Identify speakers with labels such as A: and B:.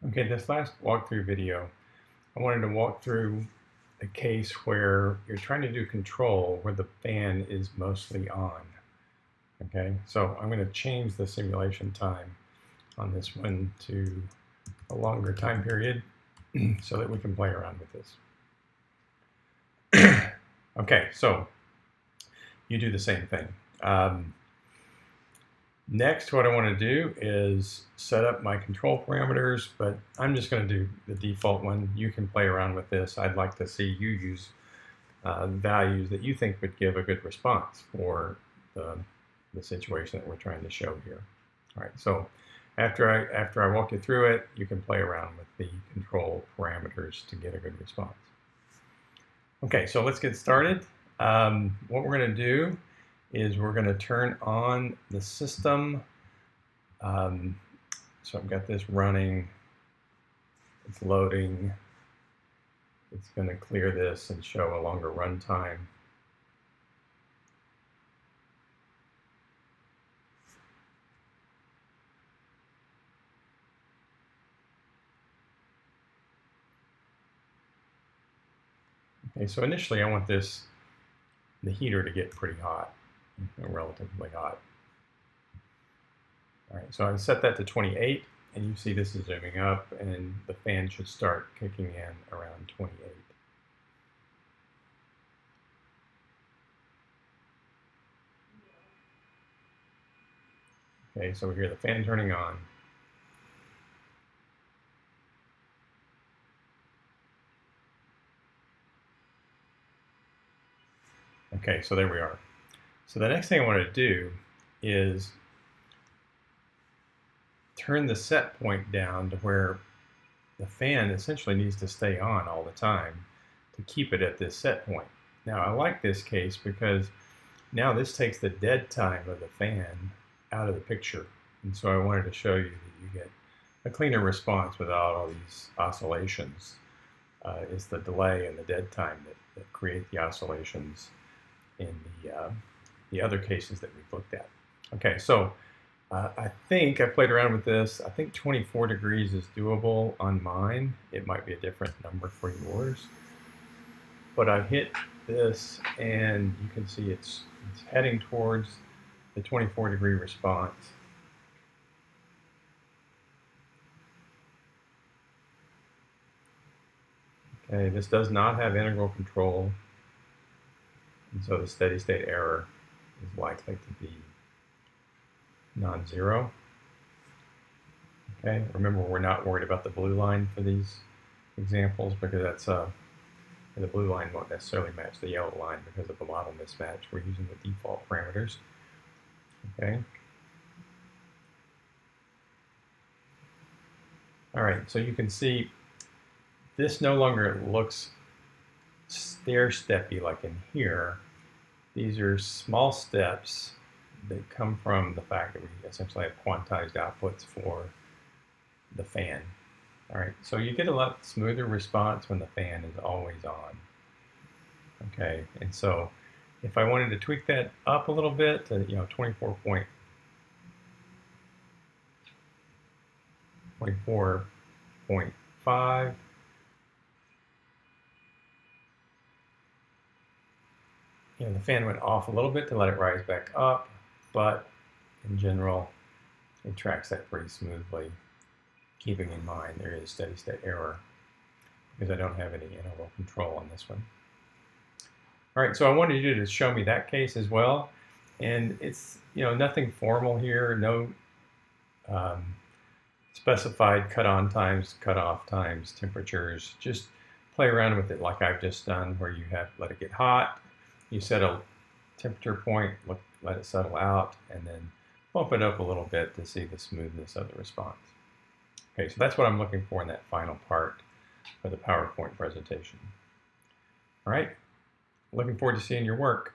A: Okay, this last walkthrough video, I wanted to walk through a case where you're trying to do control where the fan is mostly on. Okay, so I'm going to change the simulation time on this one to a longer time period so that we can play around with this. Okay, so you do the same thing. Next, what I want to do is set up my control parameters, but I'm just going to do the default one. You can play around with this. I'd like to see you use values that you think would give a good response for the situation that we're trying to show here. All right, so after I walk you through it, you can play around with the control parameters to get a good response. Okay, so let's get started. What we're going to do is we're going to turn on the system. So I've got this running, it's loading, it's going to clear this and show a longer run time. Okay, so initially I want the heater to get pretty hot, relatively hot. All right, so I set that to 28, and you see this is zooming up, and the fan should start kicking in around 28. Okay, so we hear the fan turning on. Okay, so there we are. So the next thing I want to do is turn the set point down to where the fan essentially needs to stay on all the time to keep it at this set point. Now I like this case because now this takes the dead time of the fan out of the picture. And so I wanted to show you that you get a cleaner response without all these oscillations. It's the delay and the dead time that create the oscillations in the other cases that we've looked at. Okay, so I think I played around with this. I think 24 degrees is doable on mine. It might be a different number for yours. But I hit this and you can see it's heading towards the 24-degree response. Okay, this does not have integral control, and so the steady state error is likely to be non-zero. Okay, remember we're not worried about the blue line for these examples because that's the blue line won't necessarily match the yellow line because of the model mismatch. We're using the default parameters. Okay. All right, so you can see this no longer looks stair-steppy like in here. These are small steps that come from the fact that we essentially have quantized outputs for the fan. All right, so you get a lot smoother response when the fan is always on. Okay, and so if I wanted to tweak that up a little bit to 24.5, the fan went off a little bit to let it rise back up, but in general, it tracks that pretty smoothly, keeping in mind there is steady state error because I don't have any interval control on this one. All right, so I wanted you to show me that case as well, and it's nothing formal here, no specified cut-on times, cut-off times, temperatures. Just play around with it like I've just done, where you have let it get hot. You set a temperature point, let it settle out, and then bump it up a little bit to see the smoothness of the response. Okay, so that's what I'm looking for in that final part of the PowerPoint presentation. All right, looking forward to seeing your work.